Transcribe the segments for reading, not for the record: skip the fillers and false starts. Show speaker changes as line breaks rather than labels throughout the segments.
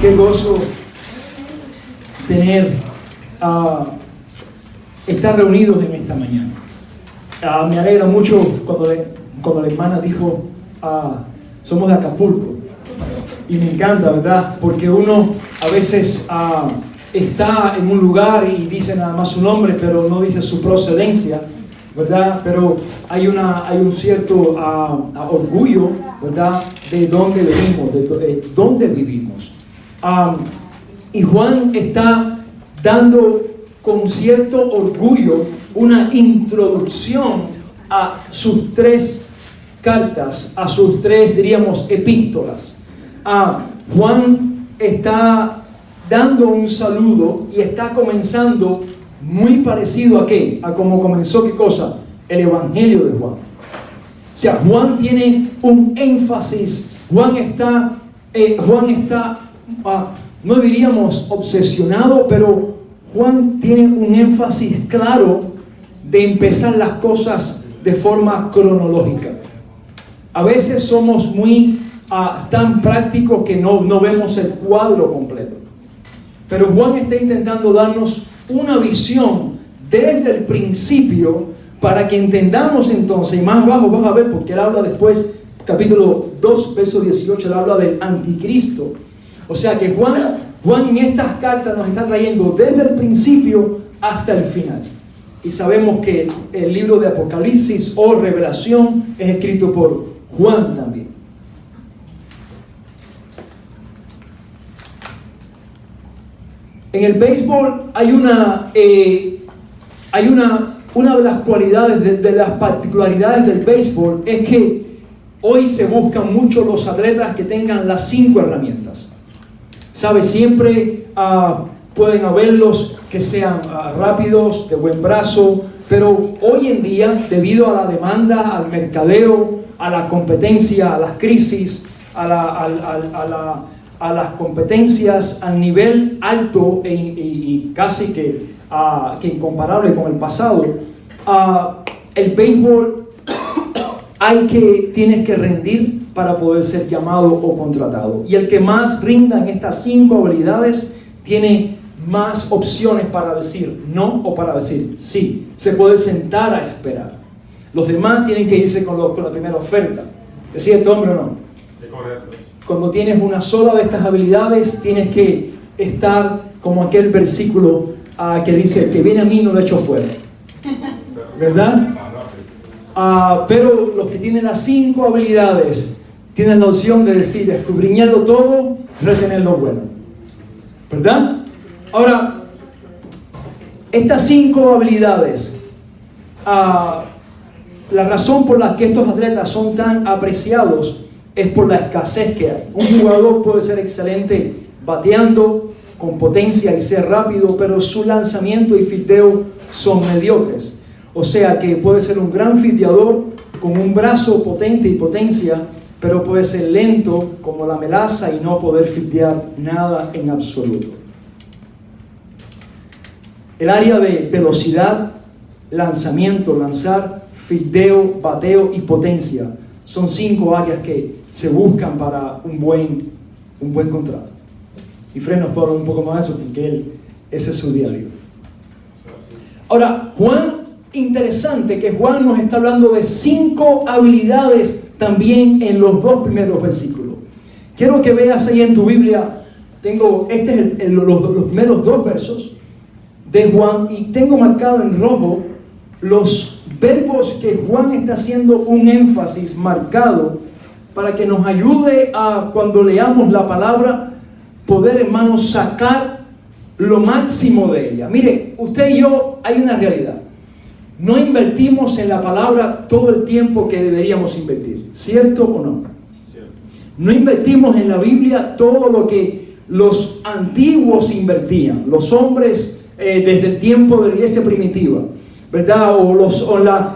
Qué gozo tener, estar reunidos en esta mañana. Me alegra mucho cuando la hermana dijo, somos de Acapulco. Y me encanta, ¿verdad? Porque uno a veces está en un lugar y dice nada más su nombre, pero no dice su procedencia, ¿verdad? Pero hay un cierto orgullo, ¿verdad? De dónde venimos, de dónde vivimos. Y Juan está dando con cierto orgullo una introducción a sus tres cartas, a sus tres, diríamos, epístolas. Juan está dando un saludo y está comenzando muy parecido a ¿qué? A cómo comenzó, ¿qué cosa? El Evangelio de Juan. O sea, Juan tiene un énfasis, Juan está no diríamos obsesionado, pero Juan tiene un énfasis claro de empezar las cosas de forma cronológica. A veces somos muy tan prácticos que no vemos el cuadro completo. Pero Juan está intentando darnos una visión desde el principio para que entendamos entonces, y más abajo vas a ver, porque él habla después, capítulo 2, verso 18, él habla del anticristo. O sea que Juan en estas cartas nos está trayendo desde el principio hasta el final. Y sabemos que el libro de Apocalipsis o Revelación es escrito por Juan también. En el béisbol hay una de las cualidades, de las particularidades del béisbol es que hoy se buscan mucho los atletas que tengan las 5 herramientas. ¿Sabe? Siempre pueden haberlos que sean rápidos, de buen brazo, pero hoy en día, debido a la demanda, al mercadeo, a la competencia, a las crisis, a las competencias a nivel alto y casi que incomparable con el pasado, el béisbol tienes que rendir para poder ser llamado o contratado. Y el que más rinda en estas 5 habilidades tiene más opciones para decir no o para decir sí. Se puede sentar a esperar. Los demás tienen que irse con la primera oferta. ¿Es cierto, hombre o no?
Es correcto.
Cuando tienes una sola de estas habilidades, tienes que estar como aquel versículo que dice, el que viene a mí no lo echo fuera. ¿Verdad? Pero los que tienen las 5 habilidades tienen la opción de decir, escudriñarlo todo, retener lo bueno. ¿Verdad? Ahora, estas 5 habilidades, la razón por la que estos atletas son tan apreciados es por la escasez que hay. Un jugador puede ser excelente bateando, con potencia y ser rápido, pero su lanzamiento y fildeo son mediocres. O sea que puede ser un gran fildeador con un brazo potente y potencia, pero puede ser lento como la melaza y no poder fildear nada en absoluto. El área de velocidad, lanzamiento, lanzar, fildeo, bateo y potencia son 5 áreas que se buscan para un buen contrato. Y Fred nos puede hablar un poco más de eso porque ese es su diario. Ahora, interesante que Juan nos está hablando de 5 habilidades también en los 2 primeros versículos. Quiero que veas ahí en tu Biblia, los primeros 2 versos de Juan y tengo marcado en rojo los verbos que Juan está haciendo un énfasis marcado para que nos ayude a, cuando leamos la palabra, poder, hermanos, sacar lo máximo de ella. Mire, usted y yo, hay una realidad. No invertimos en la palabra todo el tiempo que deberíamos invertir. ¿Cierto o no? Cierto. No invertimos en la Biblia todo lo que los antiguos invertían. Los hombres desde el tiempo de la iglesia primitiva, ¿verdad?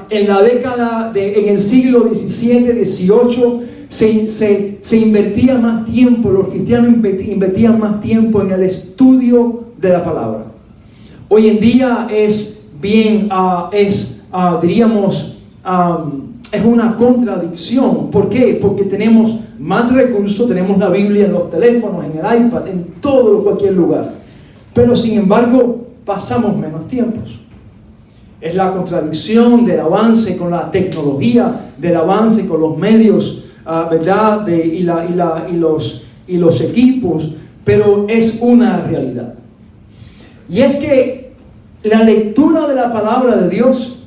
En la década, en el siglo XVII, XVIII, se invertía más tiempo, los cristianos invertían más tiempo en el estudio de la palabra. Hoy en día es bien, diríamos, es una contradicción. ¿Por qué? Porque tenemos más recursos, tenemos la Biblia en los teléfonos, en el iPad, en todo, cualquier lugar. Pero sin embargo, pasamos menos tiempos. Es la contradicción del avance con la tecnología, del avance con los medios, ¿verdad? Y los equipos, pero es una realidad. Y es que la lectura de la palabra de Dios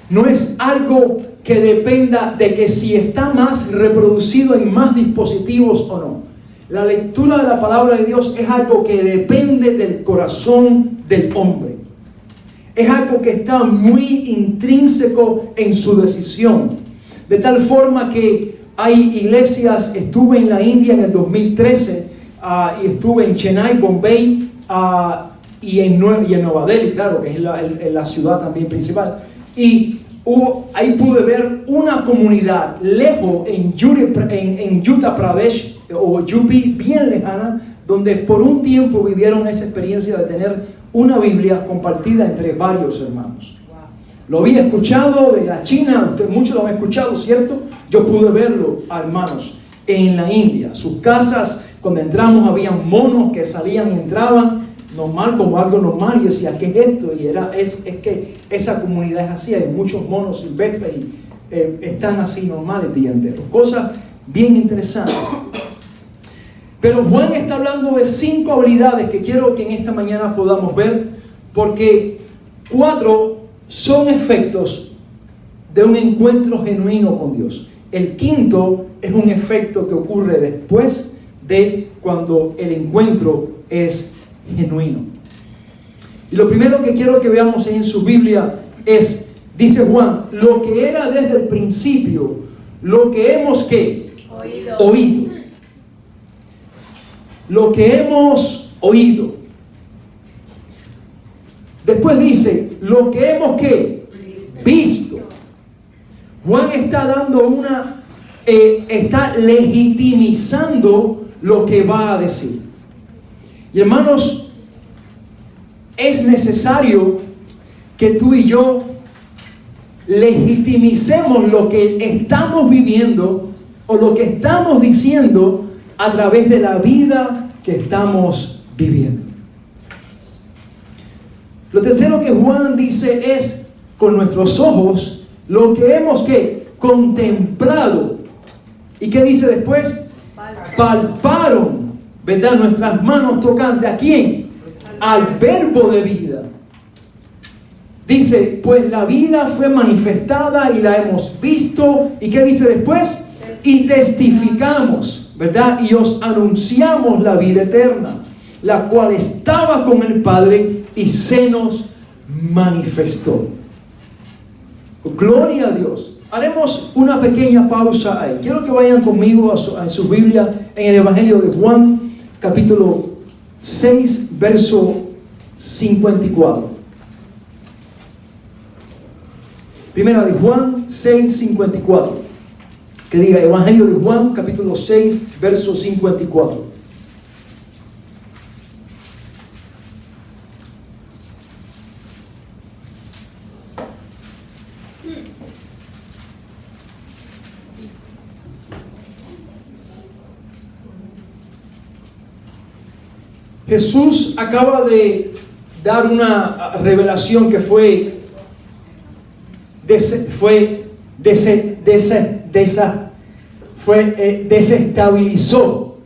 no es algo que dependa de que si está más reproducido en más dispositivos o no. La lectura de la palabra de Dios es algo que depende del corazón del hombre. Es algo que está muy intrínseco en su decisión. De tal forma que hay iglesias, estuve en la India en el 2013 y estuve en Chennai, Bombay y en Nueva Delhi, claro, que es la ciudad también principal. Y ahí pude ver una comunidad lejos en Uttar Pradesh o UP, bien lejana, donde por un tiempo vivieron esa experiencia de tener una Biblia compartida entre varios hermanos. Lo había escuchado de la China, muchos lo han escuchado, ¿cierto? Yo pude verlo, hermanos, en la India. Sus casas, cuando entramos, había monos que salían y entraban, normal, como algo normal. Y decía, ¿qué es esto? Y es que esa comunidad es así, hay muchos monos silvestres y están así normales día entero. Cosas bien interesantes. Pero Juan está hablando de 5 habilidades que quiero que en esta mañana podamos ver, porque 4 son efectos de un encuentro genuino con Dios. El quinto es un efecto que ocurre después de cuando el encuentro es genuino. Y lo primero que quiero que veamos en su Biblia es, dice Juan, lo que era desde el principio, lo que hemos ¿qué? Oído. Lo que hemos oído. Después dice, lo que hemos ¿qué? Visto. Juan está dando está legitimizando lo que va a decir. Y hermanos, es necesario que tú y yo legitimicemos lo que estamos viviendo o lo que estamos diciendo a través de la vida que estamos viviendo. Lo tercero que Juan dice es, con nuestros ojos, lo que hemos ¿qué? Contemplado. ¿Y qué dice después? Palparon, ¿verdad? Nuestras manos tocantes. ¿A quién? Al verbo de vida. Dice, pues la vida fue manifestada y la hemos visto. ¿Y qué dice después? Y testificamos, ¿verdad? Y os anunciamos la vida eterna, la cual estaba con el Padre y se nos manifestó. Gloria a Dios. Haremos una pequeña pausa ahí. Quiero que vayan conmigo a su Biblia en el Evangelio de Juan, capítulo 6, verso 54. Primera de Juan 6, 54. Que diga Evangelio de Juan, capítulo 6, verso 54. Jesús acaba de dar una revelación que desestabilizó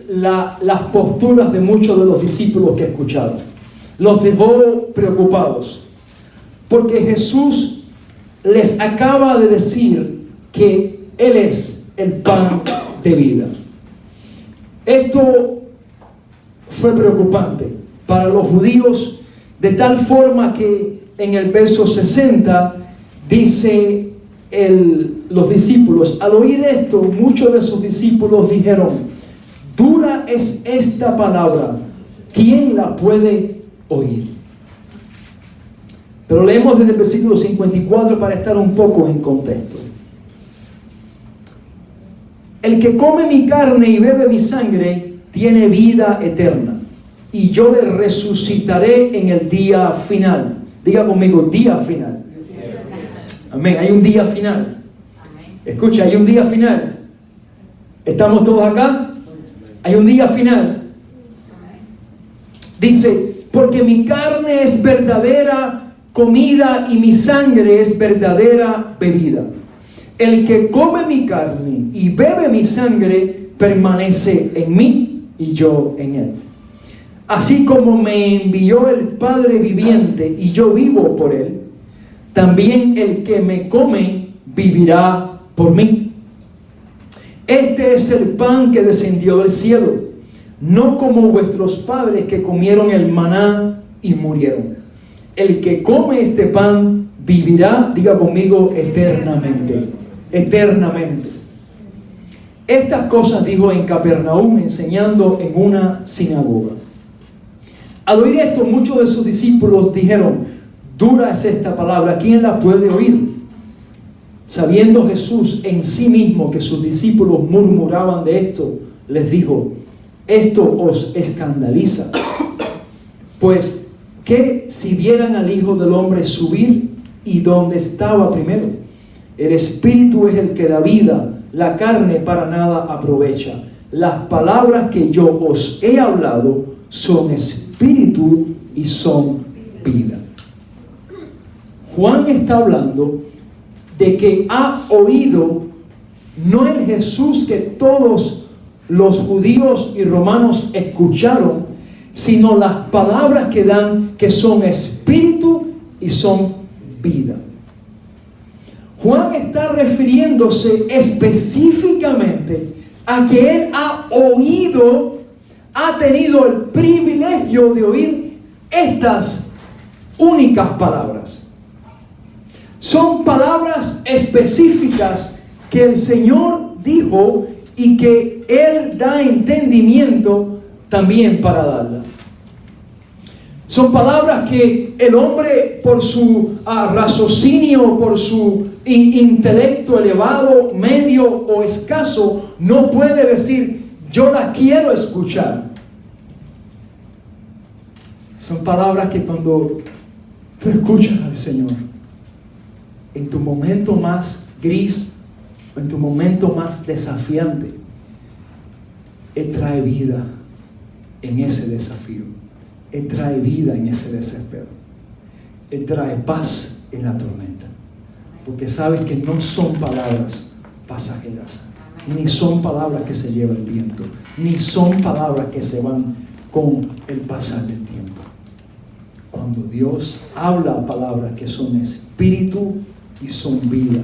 las posturas de muchos de los discípulos que escucharon. Los dejó preocupados, porque Jesús les acaba de decir que Él es el pan de vida. Esto fue preocupante para los judíos, de tal forma que en el verso 60 dice los discípulos, al oír esto, muchos de sus discípulos dijeron, dura es esta palabra, ¿quién la puede oír? Pero leemos desde el versículo 54 para estar un poco en contexto. El que come mi carne y bebe mi sangre tiene vida eterna, y yo le resucitaré en el día final. Diga conmigo, día final. Amén, hay un día final. Escucha, hay un día final. ¿Estamos todos acá? Hay un día final. Dice, porque mi carne es verdadera comida y mi sangre es verdadera bebida. El que come mi carne y bebe mi sangre permanece en mí y yo en él. Así como me envió el Padre viviente y yo vivo por él, también el que me come vivirá por mí. Este es el pan que descendió del cielo, no como vuestros padres que comieron el maná y murieron. El que come este pan vivirá, diga conmigo, eternamente. Eternamente. Estas cosas dijo en Capernaum, enseñando en una sinagoga. Al oír esto, muchos de sus discípulos dijeron, dura es esta palabra, ¿quién la puede oír? Sabiendo Jesús en sí mismo que sus discípulos murmuraban de esto, les dijo, esto os escandaliza. Pues, ¿qué si vieran al Hijo del Hombre subir y donde estaba primero? El Espíritu es el que da vida, la carne para nada aprovecha. Las palabras que yo os he hablado son espíritu y son vida. Juan está hablando de que ha oído no el Jesús que todos los judíos y romanos escucharon, sino las palabras que dan, que son espíritu y son vida. Juan está refiriéndose específicamente a que él ha oído, ha tenido el privilegio de oír estas únicas palabras. Son palabras específicas que el Señor dijo y que Él da entendimiento también para darlas. Son palabras que el hombre por su raciocinio, por su intelecto elevado, medio o escaso, no puede decir, yo las quiero escuchar. Son palabras que cuando tú escuchas al Señor, en tu momento más gris, o en tu momento más desafiante, Él trae vida en ese desafío. Él trae vida en ese desespero. Él trae paz en la tormenta. Porque sabes que no son palabras pasajeras. Ni son palabras que se lleva el viento. Ni son palabras que se van con el pasar del tiempo. Cuando Dios habla palabras que son espíritu y son vida,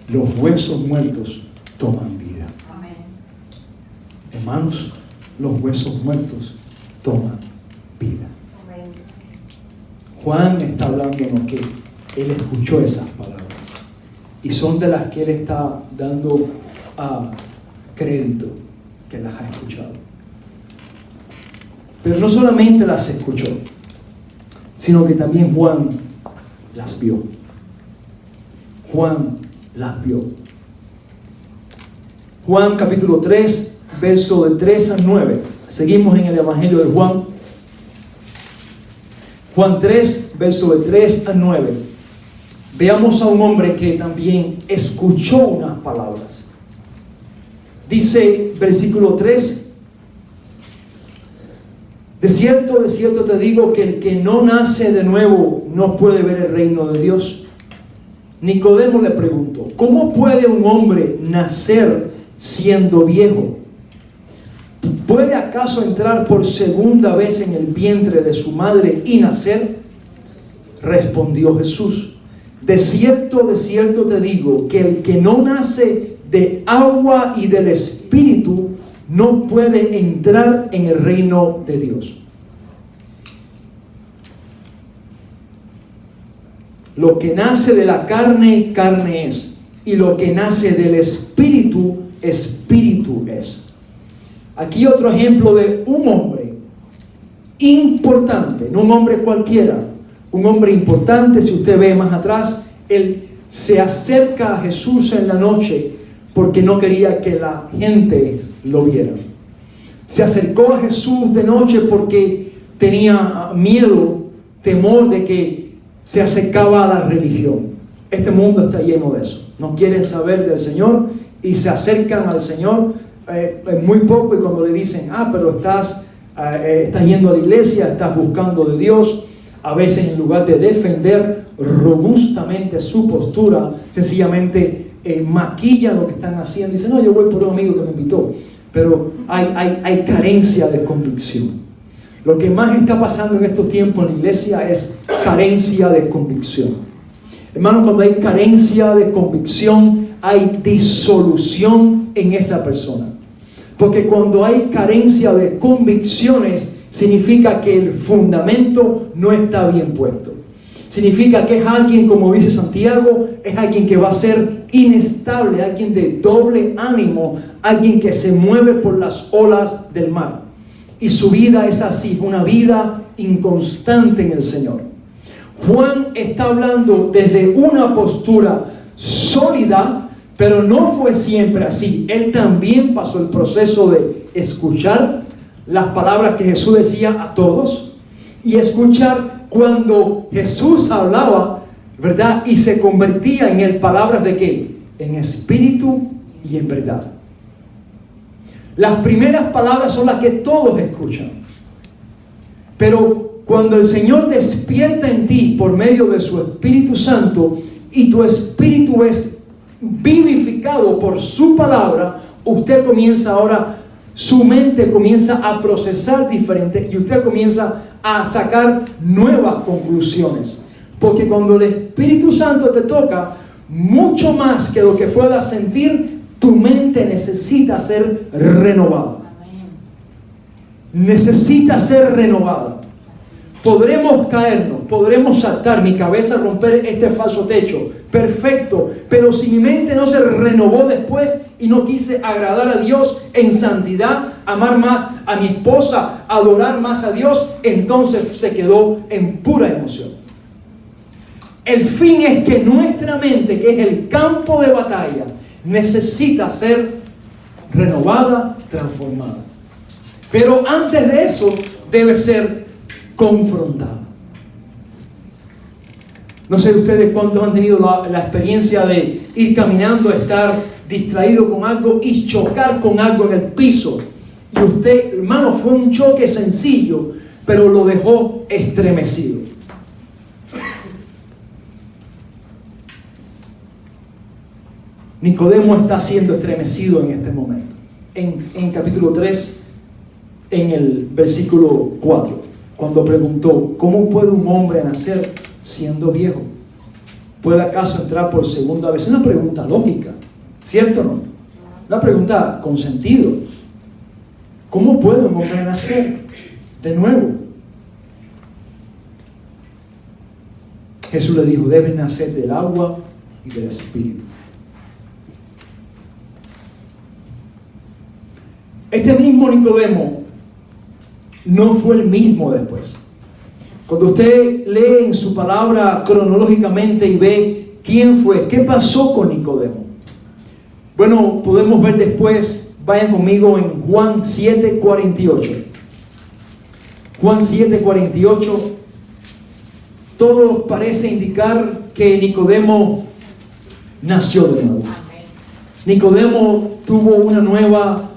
los huesos muertos toman vida. Amén. Hermanos, los huesos muertos toman vida. Amén. Juan está hablándonos que él escuchó esas palabras y son de las que él está dando crédito que las ha escuchado. Pero no solamente las escuchó, sino que también Juan las vio. Juan las vio. Juan capítulo 3, verso de 3 al 9. Seguimos en el Evangelio de Juan. Juan 3, verso de 3 al 9. Veamos a un hombre que también escuchó unas palabras. Dice, versículo 3, de cierto te digo que el que no nace de nuevo no puede ver el reino de Dios. Nicodemo le preguntó, ¿cómo puede un hombre nacer siendo viejo? ¿Puede acaso entrar por segunda vez en el vientre de su madre y nacer? Respondió Jesús, de cierto te digo que el que no nace de agua y del Espíritu no puede entrar en el reino de Dios. Lo que nace de la carne, carne es. Y lo que nace del Espíritu, Espíritu es. Aquí otro ejemplo de un hombre importante, no un hombre cualquiera. Un hombre importante, si usted ve más atrás, él se acerca a Jesús en la noche porque no quería que la gente lo viera. Se acercó a Jesús de noche porque tenía miedo, temor de que se acercaba a la religión. Este mundo está lleno de eso. No quieren saber del Señor y se acercan al Señor muy poco, y cuando le dicen, pero estás yendo a la iglesia, estás buscando de Dios, a veces en lugar de defender robustamente su postura, sencillamente maquillan lo que están haciendo. Dicen, no, yo voy por un amigo que me invitó. Pero hay carencia de convicción. Lo que más está pasando en estos tiempos en la iglesia es carencia de convicción. Hermano, cuando hay carencia de convicción, hay disolución en esa persona. Porque cuando hay carencia de convicciones, significa que el fundamento no está bien puesto. Significa que es alguien, como dice Santiago, es alguien que va a ser inestable, alguien de doble ánimo, alguien que se mueve por las olas del mar. Y su vida es así, una vida inconstante en el Señor. Juan está hablando desde una postura sólida, pero no fue siempre así. Él también pasó el proceso de escuchar las palabras que Jesús decía a todos y escuchar cuando Jesús hablaba, ¿verdad? Y se convertía en él palabras de ¿qué? En espíritu y en verdad. Las primeras palabras son las que todos escuchan. Pero cuando el Señor despierta en ti por medio de su Espíritu Santo y tu espíritu es vivificado por su palabra, usted comienza ahora, su mente comienza a procesar diferente y usted comienza a sacar nuevas conclusiones. Porque cuando el Espíritu Santo te toca, mucho más que lo que puedas sentir, tu mente necesita ser renovada. Necesita ser renovada. Podremos caernos, podremos saltar, mi cabeza romper este falso techo, perfecto, pero si mi mente no se renovó después y no quise agradar a Dios en santidad, amar más a mi esposa, adorar más a Dios, entonces se quedó en pura emoción. El fin es que nuestra mente, que es el campo de batalla, necesita ser renovada, transformada. Pero antes de eso debe ser confrontada. No sé ustedes cuántos han tenido la experiencia de ir caminando, estar distraído con algo y chocar con algo en el piso. Y usted, hermano, fue un choque sencillo, pero lo dejó estremecido. Nicodemo está siendo estremecido en este momento. En capítulo 3, en el versículo 4. Cuando preguntó, ¿cómo puede un hombre nacer siendo viejo? ¿Puede acaso entrar por segunda vez? Es una pregunta lógica, ¿cierto o no? Una pregunta con sentido. ¿Cómo puede un hombre nacer de nuevo? Jesús le dijo, debes nacer del agua y del Espíritu. Este mismo Nicodemo no fue el mismo después. Cuando usted lee en su palabra cronológicamente y ve quién fue, qué pasó con Nicodemo. Bueno, podemos ver después, vayan conmigo en Juan 7:48. Juan 7:48, todo parece indicar que Nicodemo nació de nuevo. Nicodemo tuvo una nueva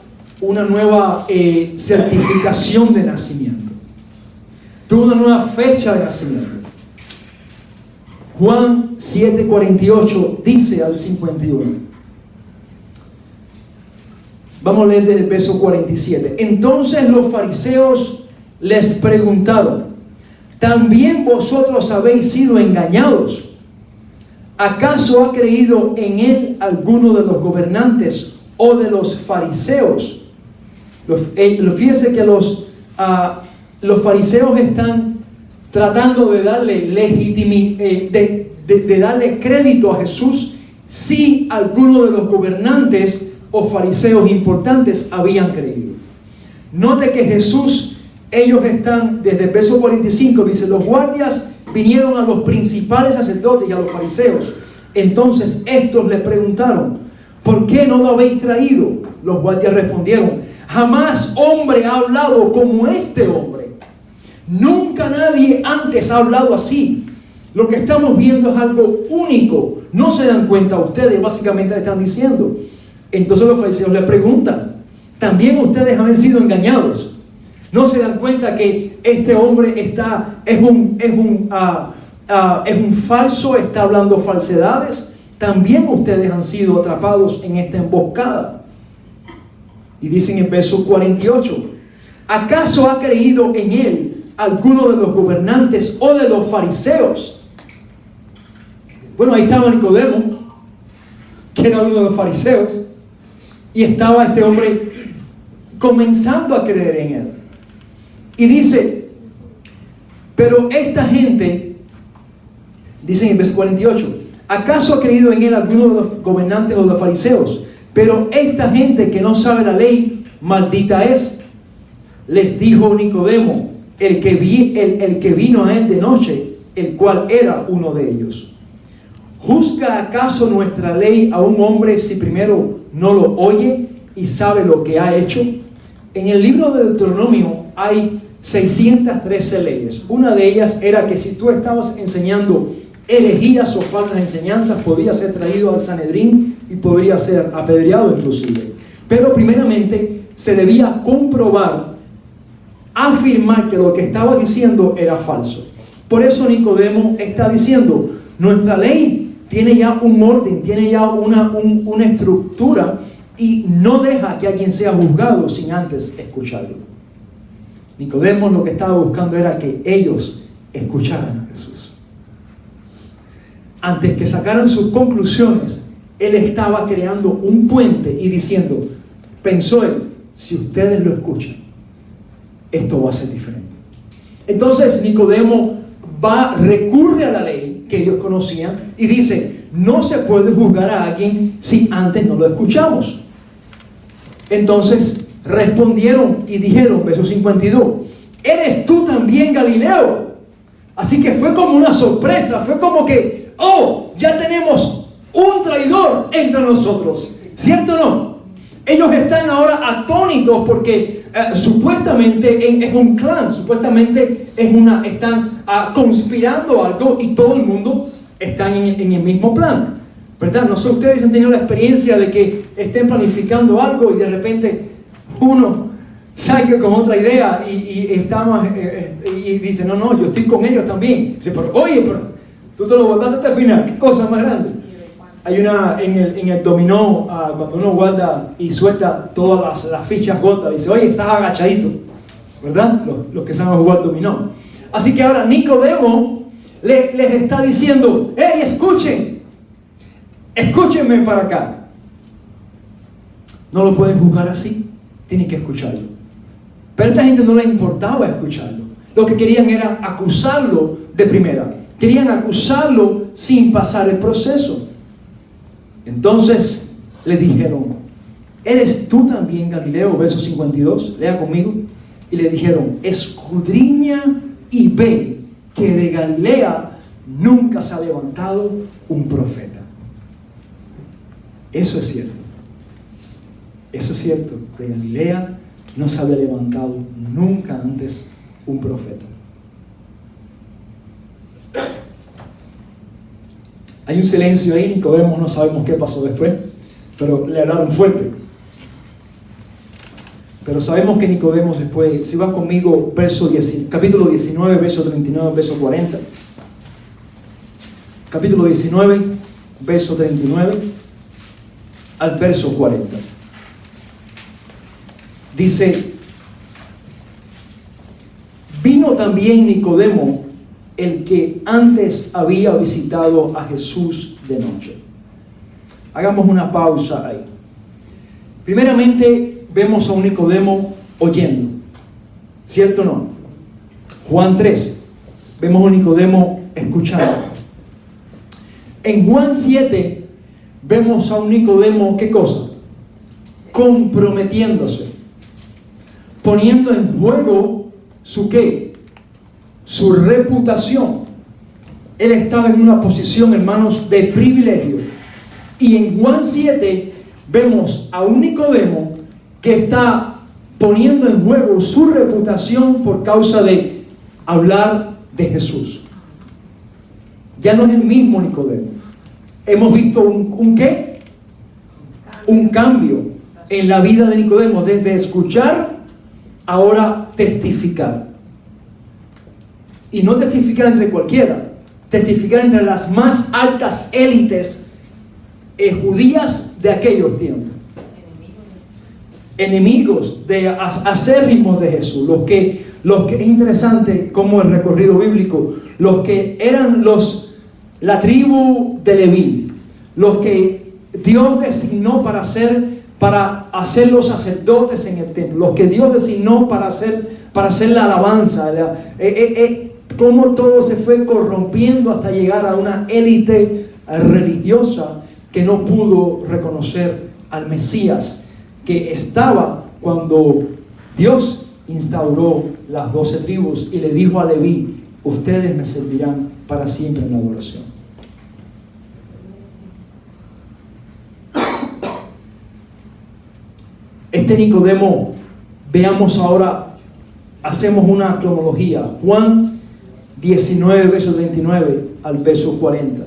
certificación de nacimiento. Tuvo una nueva fecha de nacimiento. Juan 7:48 dice al 51. Vamos a leer desde el verso 47. Entonces los fariseos les preguntaron, ¿también vosotros habéis sido engañados? ¿Acaso ha creído en él alguno de los gobernantes o de los fariseos? Fíjense que los fariseos están tratando de darle de darle crédito a Jesús si alguno de los gobernantes o fariseos importantes habían creído. Note que Jesús, ellos están, desde el verso 45, dice, los guardias vinieron a los principales sacerdotes y a los fariseos. Entonces estos le preguntaron, ¿por qué no lo habéis traído? Los guardias respondieron, jamás hombre ha hablado como este hombre. Nunca nadie antes ha hablado así. Lo que estamos viendo es algo único. No se dan cuenta ustedes, básicamente le están diciendo. Entonces los fariseos le preguntan, ¿también ustedes han sido engañados? ¿No se dan cuenta que este hombre es un falso, está hablando falsedades? También ustedes han sido atrapados en esta emboscada. Y dicen en verso 48, ¿acaso ha creído en él alguno de los gobernantes o de los fariseos? Bueno, ahí estaba Nicodemo, que era uno de los fariseos, y estaba este hombre comenzando a creer en él. Y dice, pero esta gente, dice en verso 48, ¿acaso ha creído en él alguno de los gobernantes o de los fariseos? Pero esta gente que no sabe la ley, maldita es. Les dijo Nicodemo, el que vino a él de noche, el cual era uno de ellos. ¿Juzga acaso nuestra ley a un hombre si primero no lo oye y sabe lo que ha hecho? En el libro de Deuteronomio hay 613 leyes. Una de ellas era que si tú estabas enseñando herejías o falsas enseñanzas, podía ser traído al Sanedrín y podría ser apedreado inclusive. Pero primeramente se debía comprobar, afirmar que lo que estaba diciendo era falso. Por eso Nicodemo está diciendo, nuestra ley tiene ya un orden, tiene ya una estructura y no deja que alguien sea juzgado sin antes escucharlo. Nicodemo lo que estaba buscando era que ellos escucharan a Jesús. Antes que sacaran sus conclusiones, él estaba creando un puente y diciendo, pensó él, si ustedes lo escuchan, esto va a ser diferente. Entonces Nicodemo recurre a la ley que ellos conocían y dice, no se puede juzgar a alguien si antes no lo escuchamos. Entonces respondieron y dijeron, verso 52, ¿eres tú también Galileo? Así que fue como una sorpresa, fue como que, oh, ya tenemos un traidor entre nosotros, ¿cierto o no? Ellos están ahora atónitos porque supuestamente es un clan, supuestamente están conspirando algo y todo el mundo está en el mismo plan, ¿verdad? No sé, ustedes han tenido la experiencia de que estén planificando algo y de repente uno salga con otra idea y dice, no, yo estoy con ellos también. Dice, pero tú te lo guardaste hasta el final, qué cosa más grande. Hay en el dominó, cuando uno guarda y suelta todas las fichas gotas, dice, oye, estás agachadito, ¿verdad? Los que saben jugar dominó. Así que ahora Nicodemo les está diciendo, hey, escúchenme para acá. No lo pueden juzgar así, tienen que escucharlo. Pero a esta gente no le importaba escucharlo. Lo que querían era acusarlo de primera. Querían acusarlo sin pasar el proceso. Entonces le dijeron, ¿eres tú también Galileo? Verso 52, lea conmigo. Y le dijeron, escudriña y ve que de Galilea nunca se ha levantado un profeta. Eso es cierto. Eso es cierto. De Galilea no se había levantado nunca antes un profeta. Hay un silencio ahí, Nicodemo, no sabemos qué pasó después, pero le hablaron fuerte. Pero sabemos que Nicodemo después, si vas conmigo, capítulo 19, verso 39, verso 40. Capítulo 19, verso 39 al verso 40. Dice, vino también Nicodemo, el que antes había visitado a Jesús de noche. Hagamos una pausa ahí. Primeramente, vemos a un Nicodemo oyendo, ¿cierto o no? Juan 3, vemos a un Nicodemo escuchando. En Juan 7, vemos a un Nicodemo, ¿qué cosa? Comprometiéndose, poniendo en juego su ¿qué? Su reputación. Él estaba en una posición, hermanos, de privilegio. Y en Juan 7 vemos a un Nicodemo que está poniendo en juego su reputación por causa de hablar de Jesús. Ya no es el mismo Nicodemo. Hemos visto un ¿qué? Un cambio en la vida de Nicodemo, desde escuchar, ahora testificar. Y no testificar entre cualquiera, testificar entre las más altas élites judías de aquellos tiempos. Enemigos acérrimos de Jesús, los que es interesante como el recorrido bíblico, los que eran la tribu de Leví, los que Dios designó para hacer los sacerdotes en el templo, los que Dios designó para hacer la alabanza, cómo todo se fue corrompiendo hasta llegar a una élite religiosa que no pudo reconocer al Mesías que estaba cuando Dios instauró las 12 tribus y le dijo a Leví: ustedes me servirán para siempre en la adoración. Este Nicodemo, veamos ahora, hacemos una cronología. Juan 19, verso 39 al verso 40.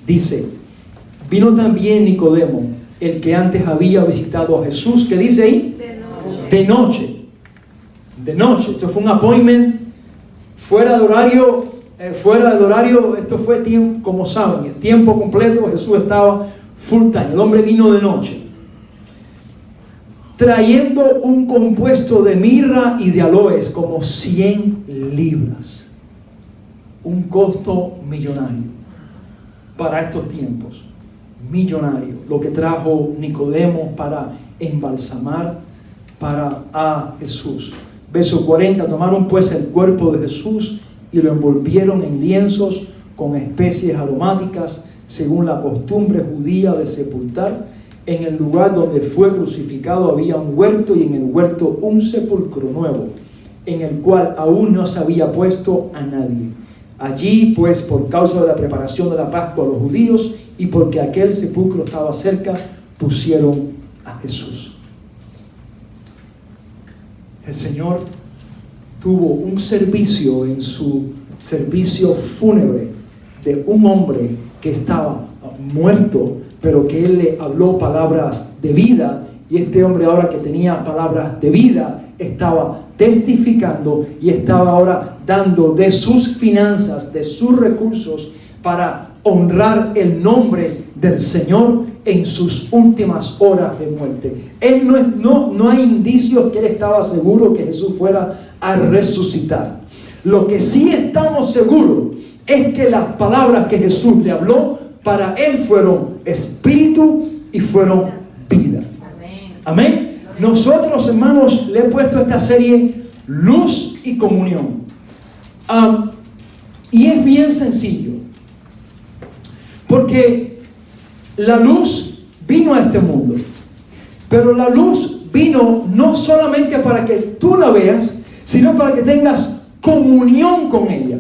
Dice: vino también Nicodemo, el que antes había visitado a Jesús. ¿Qué dice ahí? De noche. De noche. Esto fue un appointment fuera de horario. Esto fue tiempo, como saben, tiempo completo. Jesús estaba full time. El hombre vino de noche, trayendo un compuesto de mirra y de aloes, como 100 libras. Un costo millonario para estos tiempos. Millonario, lo que trajo Nicodemo para embalsamar a Jesús. Verso 40: tomaron pues el cuerpo de Jesús y lo envolvieron en lienzos con especies aromáticas, según la costumbre judía de sepultar. En el lugar donde fue crucificado había un huerto, y en el huerto un sepulcro nuevo, en el cual aún no se había puesto a nadie. Allí, pues, por causa de la preparación de la Pascua a los judíos, y porque aquel sepulcro estaba cerca, pusieron a Jesús. El Señor tuvo un servicio en su servicio fúnebre de un hombre que estaba muerto, pero que Él le habló palabras de vida, y este hombre, ahora que tenía palabras de vida, estaba testificando y estaba ahora dando de sus finanzas, de sus recursos, para honrar el nombre del Señor en sus últimas horas de muerte. No hay indicios que él estaba seguro que Jesús fuera a resucitar. Lo que sí estamos seguros es que las palabras que Jesús le habló para él fueron espíritu y fueron vida. Amén. Nosotros, hermanos, le he puesto a esta serie Luz y Comunión. Y es bien sencillo, porque la luz vino a este mundo, pero la luz vino no solamente para que tú la veas, sino para que tengas comunión con ella.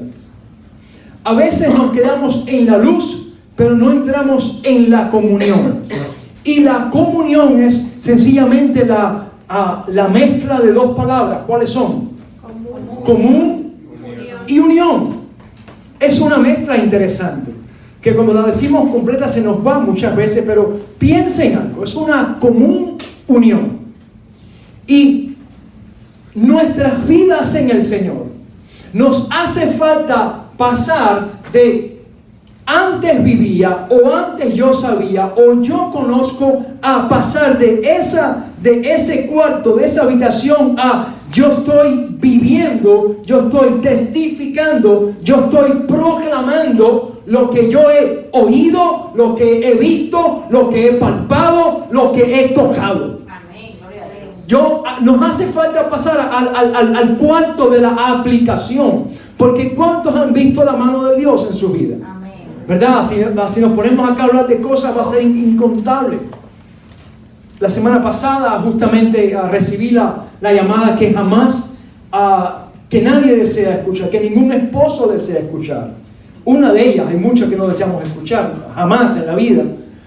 A veces nos quedamos en la luz, pero no entramos en la comunión. Y la comunión es sencillamente la mezcla de dos palabras. ¿Cuáles son? Común y unión. Es una mezcla interesante, que cuando la decimos completa se nos va muchas veces, pero piensen en algo, es una común unión. Y nuestras vidas en el Señor, nos hace falta pasar de antes vivía, o antes yo sabía, o yo conozco, a pasar de ese cuarto, de esa habitación, a yo estoy viviendo, yo estoy testificando, yo estoy proclamando lo que yo he oído, lo que he visto, lo que he palpado, lo que he tocado. Amén. Gloria a Dios. Nos hace falta pasar al cuarto de la aplicación, porque ¿cuántos han visto la mano de Dios en su vida? Amén. ¿Verdad? Si nos ponemos acá a hablar de cosas, va a ser incontable. La semana pasada justamente recibí la llamada que jamás, que nadie desea escuchar, que ningún esposo desea escuchar. Una de ellas, hay muchas que no deseamos escuchar, jamás en la vida,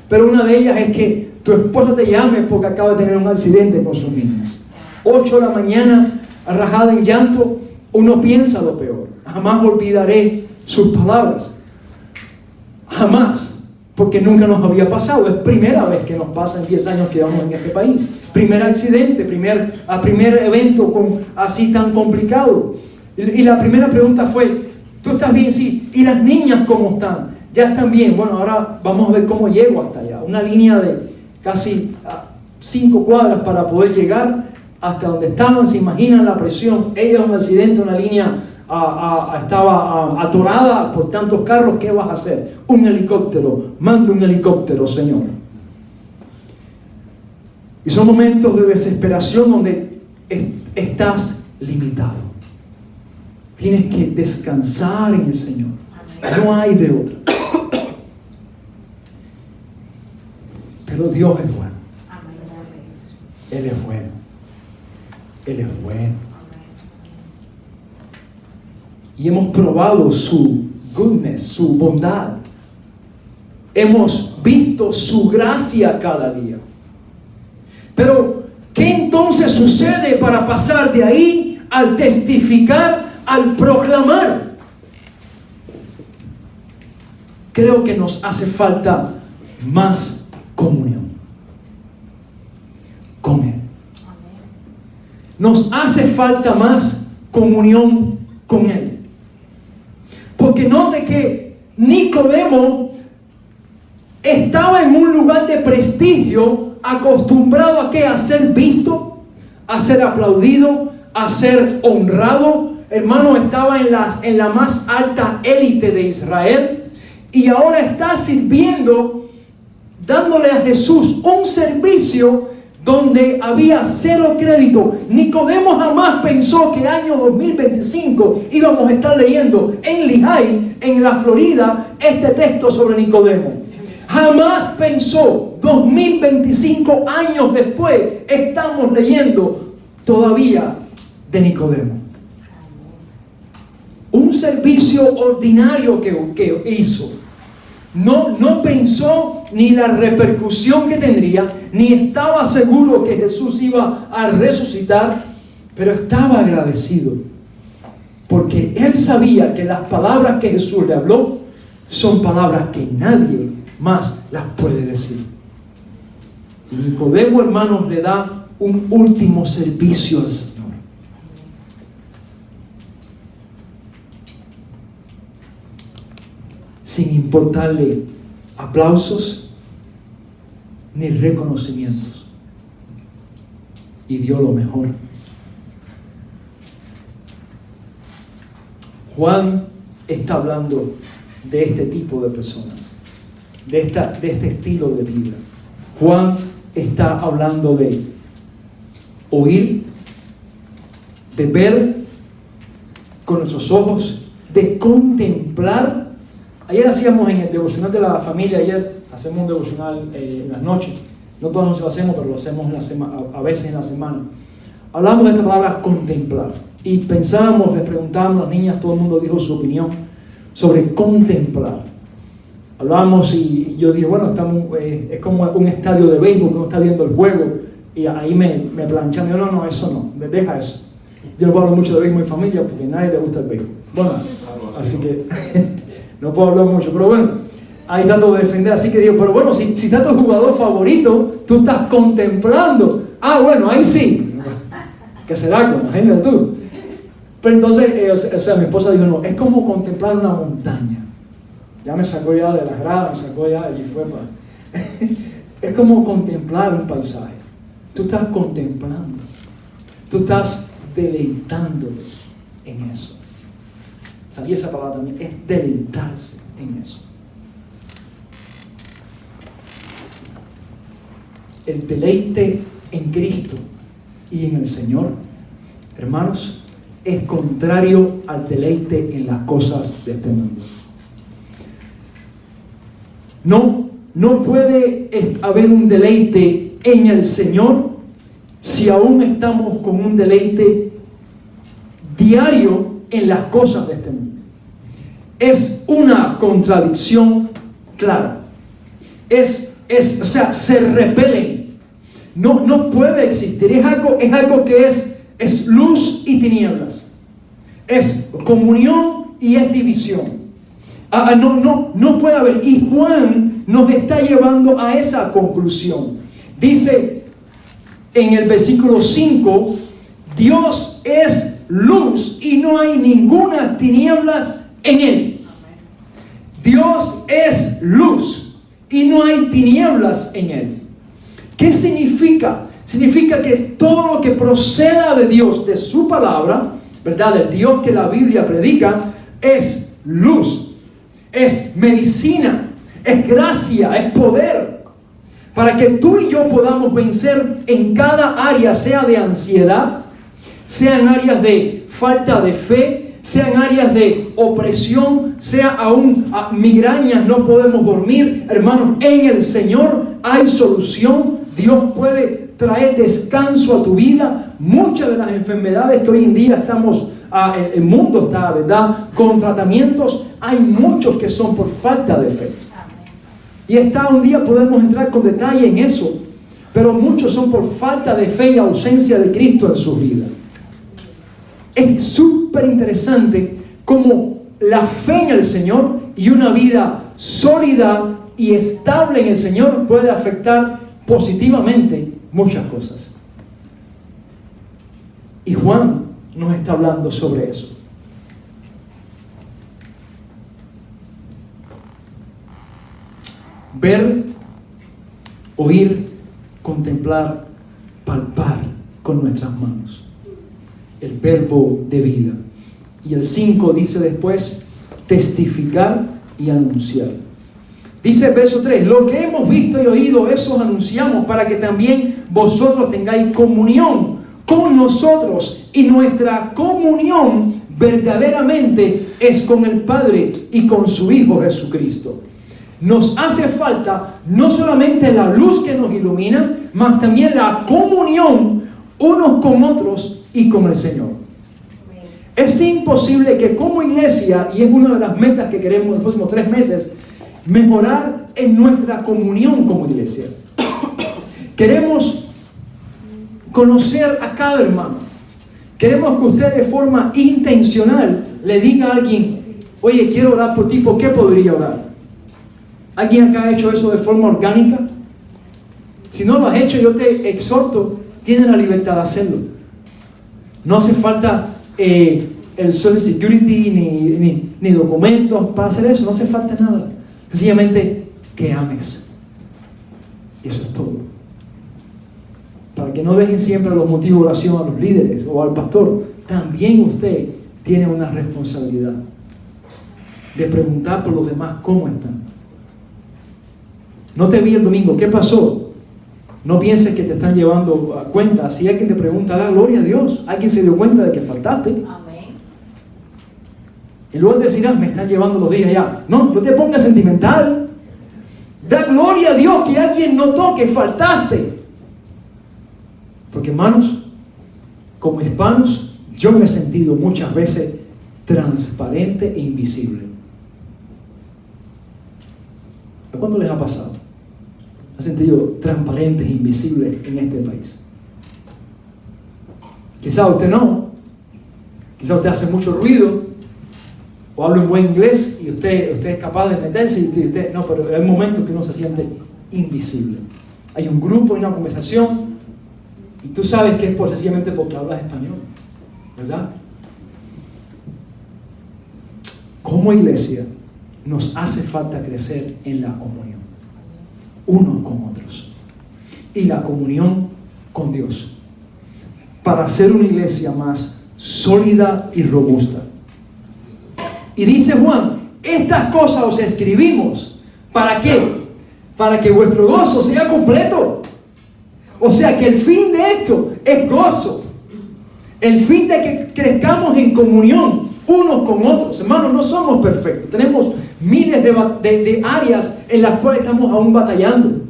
pero una de ellas es que tu esposo te llame porque acaba de tener un accidente con sus niñas. 8 de la mañana, rajada en llanto, uno piensa lo peor. Jamás olvidaré sus palabras. Jamás. Porque nunca nos había pasado. Es primera vez que nos pasa en 10 años que vamos en este país. Primer accidente, primer evento así tan complicado. Y la primera pregunta fue, ¿tú estás bien? Sí. ¿Y las niñas cómo están? Ya están bien. Bueno, ahora vamos a ver cómo llego hasta allá. Una línea de casi 5 cuadras para poder llegar hasta donde estaban. Se imaginan la presión. Ellos en un accidente, una línea estaba atorada por tantos carros. ¿Qué vas a hacer? Un helicóptero. Manda un helicóptero, Señor. Y son momentos de desesperación donde estás limitado. Tienes que descansar en el Señor. No hay de otra. Pero Dios es bueno. Él es bueno. Él es bueno. Y hemos probado su goodness, su bondad. Hemos visto su gracia cada día. Pero, ¿qué entonces sucede para pasar de ahí al testificar, al proclamar? Creo que nos hace falta más comunión con Él. Nos hace falta más comunión con Él. Porque note que Nicodemo estaba en un lugar de prestigio, acostumbrado a ¿qué? A ser visto, a ser aplaudido, a ser honrado. Hermano, estaba en la más alta élite de Israel y ahora está sirviendo, dándole a Jesús un servicio donde había 0 crédito. Nicodemo jamás pensó que año 2025 íbamos a estar leyendo en Lehigh, en la Florida, este texto sobre Nicodemo. Jamás pensó, 2025 años después, estamos leyendo todavía de Nicodemo. Un servicio ordinario que hizo. No pensó ni la repercusión que tendría, ni estaba seguro que Jesús iba a resucitar, pero estaba agradecido. Porque él sabía que las palabras que Jesús le habló son palabras que nadie más las puede decir. Y Nicodemo, hermanos, le da un último servicio al Señor. Sin importarle aplausos ni reconocimientos. Y dio lo mejor. Juan está hablando de este tipo de personas, de este estilo de vida. Juan está hablando de oír, de ver con nuestros ojos, de contemplar. Ayer hacíamos en el devocional de la familia, ayer hacemos un devocional en las noches. No todas las noches lo hacemos, pero lo hacemos a veces en la semana. Hablamos de esta palabra contemplar. Y pensábamos, les preguntábamos a las niñas, todo el mundo dijo su opinión sobre contemplar. Hablábamos y yo dije, bueno, es como un estadio de béisbol que uno está viendo el juego. Y ahí me planchan. Yo, no, eso no, deja eso. Yo no puedo hablar mucho de béisbol en mi familia porque a nadie le gusta el béisbol. Bueno, así que no puedo hablar mucho, pero bueno, ahí trato de defender. Así que digo, pero bueno, si está tu jugador favorito, tú estás contemplando. Ah, bueno, ahí sí. ¿Qué será? Imagínate tú. Pero entonces, mi esposa dijo, no, es como contemplar una montaña. Ya me sacó ya de las gradas, me sacó ya y fue para... Es como contemplar un paisaje. Tú estás contemplando. Tú estás deleitándote en eso. Sabía esa palabra también, es deleitarse en eso. El deleite en Cristo y en el Señor, hermanos, es contrario al deleite en las cosas de este mundo. No puede haber un deleite en el Señor si aún estamos con un deleite diario en las cosas de este mundo. Es una contradicción clara. O sea, se repelen. No puede existir. Es algo que es luz y tinieblas. Es comunión y es división. No puede haber. Y Juan nos está llevando a esa conclusión. Dice en el versículo 5, Dios es luz y no hay ninguna tinieblas en él. Dios es luz y no hay tinieblas en él. ¿Qué significa? Significa que todo lo que proceda de Dios, de su palabra, ¿verdad? Del Dios que la Biblia predica, es luz, es medicina, es gracia, es poder. Para que tú y yo podamos vencer en cada área, sea de ansiedad, sea en áreas de falta de fe, sea en áreas de opresión, sea aún migrañas, no podemos dormir. Hermanos, en el Señor hay solución. Dios puede traer descanso a tu vida. Muchas de las enfermedades que hoy en día el mundo está, ¿verdad?, con tratamientos, hay muchos que son por falta de fe. Y un día podemos entrar con detalle en eso, pero muchos son por falta de fe y ausencia de Cristo en su vida. Es súper interesante cómo la fe en el Señor y una vida sólida y estable en el Señor puede afectar positivamente muchas cosas. Y Juan nos está hablando sobre eso. Ver, oír, contemplar, palpar con nuestras manos. El verbo de vida. Y el 5 dice después, testificar y anunciar. Dice el verso 3, lo que hemos visto y oído, eso anunciamos para que también vosotros tengáis comunión con nosotros. Y nuestra comunión verdaderamente es con el Padre y con su Hijo Jesucristo. Nos hace falta no solamente la luz que nos ilumina, mas también la comunión unos con otros y con el Señor. Es imposible que como iglesia, y es una de las metas que queremos en los próximos 3 meses, mejorar en nuestra comunión como iglesia. Queremos conocer a cada hermano. Queremos que usted de forma intencional le diga a alguien, oye, quiero orar por ti, ¿por qué podría orar? ¿Alguien acá ha hecho eso de forma orgánica? Si no lo has hecho, yo te exhorto, tienes la libertad de hacerlo. No hace falta el Social Security ni documentos para hacer eso, no hace falta nada. Sencillamente que ames. Y eso es todo. Para que no dejen siempre los motivos de oración a los líderes o al pastor, también usted tiene una responsabilidad de preguntar por los demás cómo están. No te vi el domingo, ¿qué pasó? No pienses que te están llevando a cuenta. Si alguien te pregunta, da gloria a Dios. Alguien se dio cuenta de que faltaste.
Amén.
Y luego decir, me están llevando los días ya. No, no te pongas sentimental. Da gloria a Dios que alguien notó que faltaste. Porque hermanos, como hispanos, yo me he sentido muchas veces transparente e invisible. ¿A cuánto les ha pasado? ¿Ha sentido transparentes e invisibles en este país? Quizá usted no. Quizá usted hace mucho ruido o habla un buen inglés y usted es capaz de meterse y usted no, pero hay momentos que uno se siente invisible. Hay un grupo, hay una conversación y tú sabes que es sencillamente porque hablas español, ¿verdad? Como iglesia nos hace falta crecer en la comunión, unos con otros, y la comunión con Dios, para ser una iglesia más sólida y robusta. Y dice Juan, estas cosas os escribimos, ¿para qué? Para que vuestro gozo sea completo. O sea que el fin de esto es gozo. El fin de que crezcamos en comunión unos con otros. Hermanos, no somos perfectos. Tenemos miles de áreas en las cuales estamos aún batallando.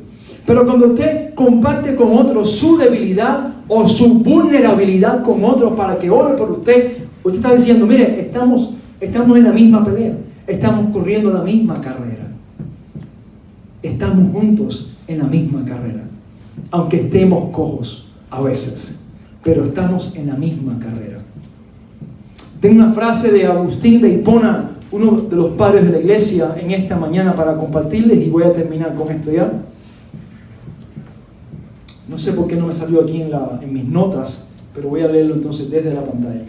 Pero cuando usted comparte con otros su debilidad o su vulnerabilidad con otros para que ore por usted, usted está diciendo, mire, estamos en la misma pelea. Estamos corriendo la misma carrera. Estamos juntos en la misma carrera. Aunque estemos cojos a veces, pero estamos en la misma carrera. Tengo una frase de Agustín de Hipona uno de los padres de la iglesia en esta mañana para compartirles, y voy a terminar con esto ya. No sé por qué no me salió aquí en mis notas, pero voy a leerlo entonces desde la pantalla.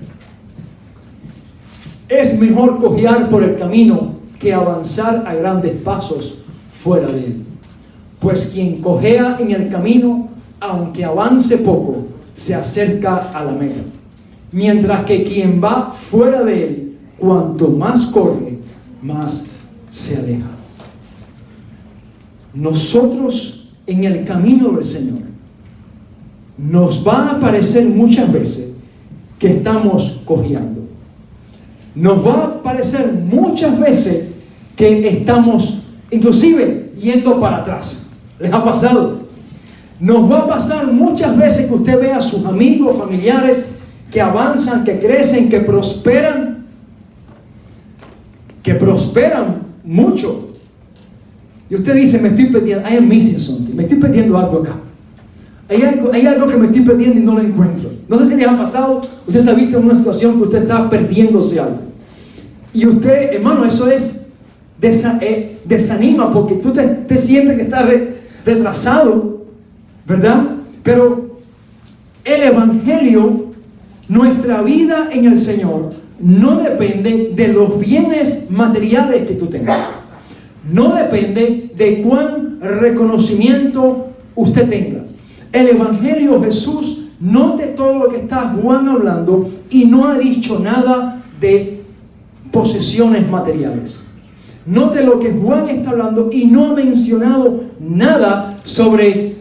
Es mejor cojear por el camino que avanzar a grandes pasos fuera de él. Pues quien cojea en el camino, aunque avance poco, se acerca a la meta. Mientras que quien va fuera de él, cuanto más corre, más se aleja. Nosotros en el camino del Señor, nos va a parecer muchas veces que estamos cojeando. Nos va a parecer muchas veces que estamos inclusive yendo para atrás. ¿Les ha pasado? Nos va a pasar muchas veces que usted vea a sus amigos, familiares que avanzan, que crecen, que prosperan mucho. Y usted dice, me estoy perdiendo, I am missing something, me estoy perdiendo algo acá. Hay algo que me estoy perdiendo y no lo encuentro. No sé si les ha pasado, usted se ha visto en una situación que usted está perdiéndose algo. Y usted, hermano, eso es desanima, porque tú te sientes que estás retrasado, ¿verdad? Pero el Evangelio, nuestra vida en el Señor, no depende de los bienes materiales que tú tengas. No depende de cuán reconocimiento usted tenga. El Evangelio, Jesús, note todo lo que está Juan hablando y no ha dicho nada de posesiones materiales. Note lo que Juan está hablando y no ha mencionado nada sobre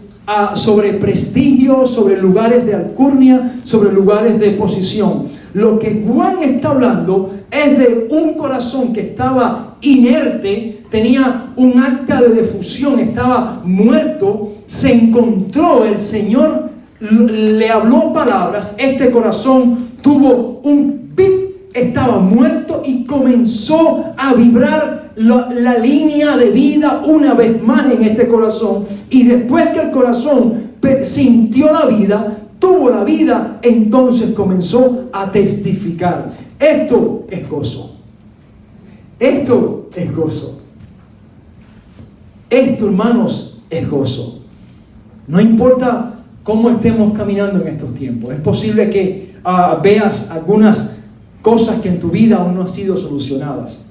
prestigio, sobre lugares de alcurnia, sobre lugares de posición. Lo que Juan está hablando es de un corazón que estaba inerte, tenía un acta de defusión, estaba muerto, se encontró, el Señor le habló palabras, este corazón tuvo un pip, estaba muerto y comenzó a vibrar la línea de vida una vez más en este corazón. Y después que el corazón sintió la vida, tuvo la vida, entonces comenzó a testificar. Esto es gozo. Esto es gozo. Esto, hermanos, es gozo. No importa cómo estemos caminando en estos tiempos. Es posible que veas algunas cosas que en tu vida aún no han sido solucionadas.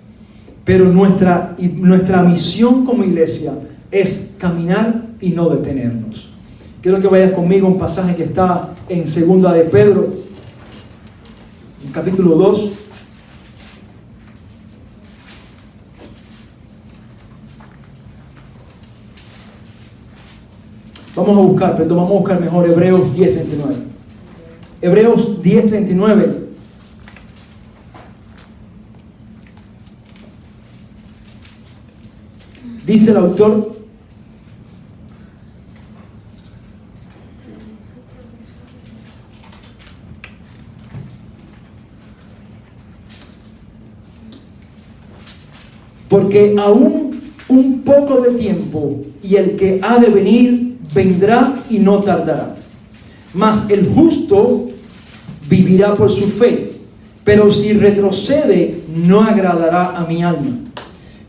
Pero nuestra misión como iglesia es caminar y no detenernos. Quiero que vayas conmigo a un pasaje que está en 2 de Pedro, en capítulo 2. Vamos a buscar mejor Hebreos 10:39. Hebreos 10:39. Dice el autor: porque aún un poco de tiempo y el que ha de venir vendrá y no tardará. Mas el justo vivirá por su fe, pero si retrocede no agradará a mi alma.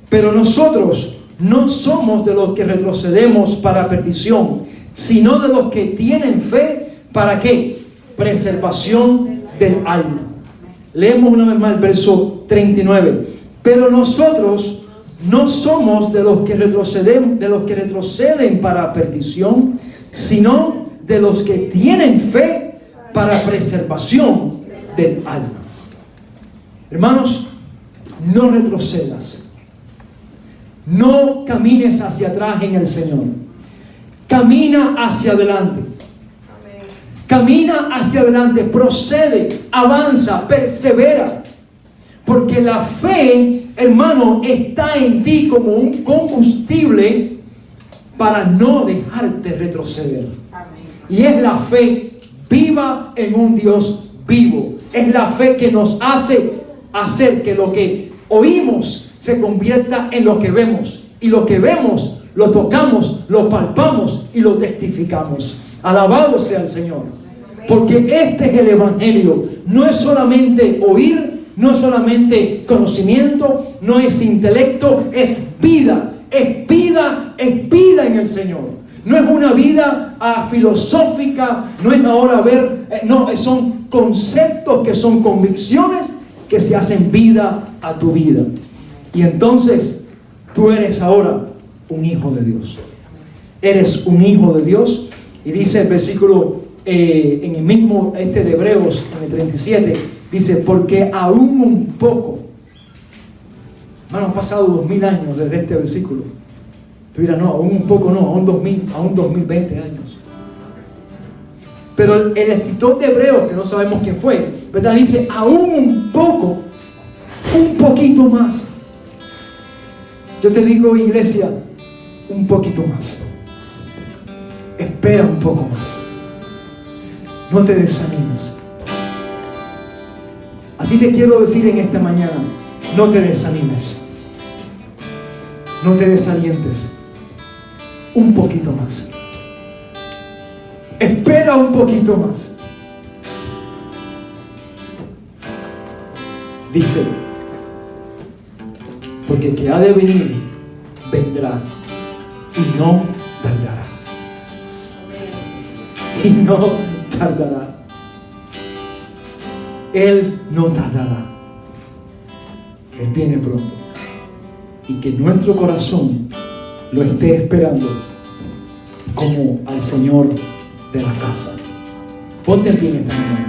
Pero nosotros no somos de los que retrocedemos para perdición, sino de los que tienen fe, ¿para qué? Preservación del alma. Leemos una vez más el verso 39. Pero nosotros no somos de los que retroceden para perdición, sino de los que tienen fe para preservación del alma. Hermanos, no retrocedas. No camines hacia atrás en el Señor. Camina hacia adelante. Camina hacia adelante, procede, avanza, persevera. Porque la fe, hermano, está en ti como un combustible para no dejarte retroceder. Y es la fe viva en un Dios vivo. Es la fe que nos hace hacer que lo que oímos se convierta en lo que vemos. Y lo que vemos, lo tocamos, lo palpamos y lo testificamos. Alabado sea el Señor. Porque este es el Evangelio. No es solamente oír, no es solamente conocimiento, no es intelecto, es vida. Es vida, es vida en el Señor. No es una vida filosófica, no es ahora no, son conceptos que son convicciones que se hacen vida a tu vida. Y entonces tú eres ahora un hijo de Dios. Eres un hijo de Dios. Y dice el versículo en el mismo de Hebreos, en el 37, dice, porque aún un poco, hermano, han pasado 2000 años desde este versículo. Tú dirás, no, aún un poco no, aún 2020 años. Pero el escritor de Hebreos, que no sabemos quién fue, ¿verdad? Dice, aún un poco, un poquito más. Yo te digo, iglesia, un poquito más. Espera un poco más. No te desanimes. A ti te quiero decir en esta mañana, no te desanimes. No te desalientes. Un poquito más. Espera un poquito más. Dice, porque el que ha de venir, vendrá y no tardará. Y no tardará. Él no tardará. Él viene pronto. Y que nuestro corazón lo esté esperando como al Señor de la casa. Ponte en pie en esta mañana.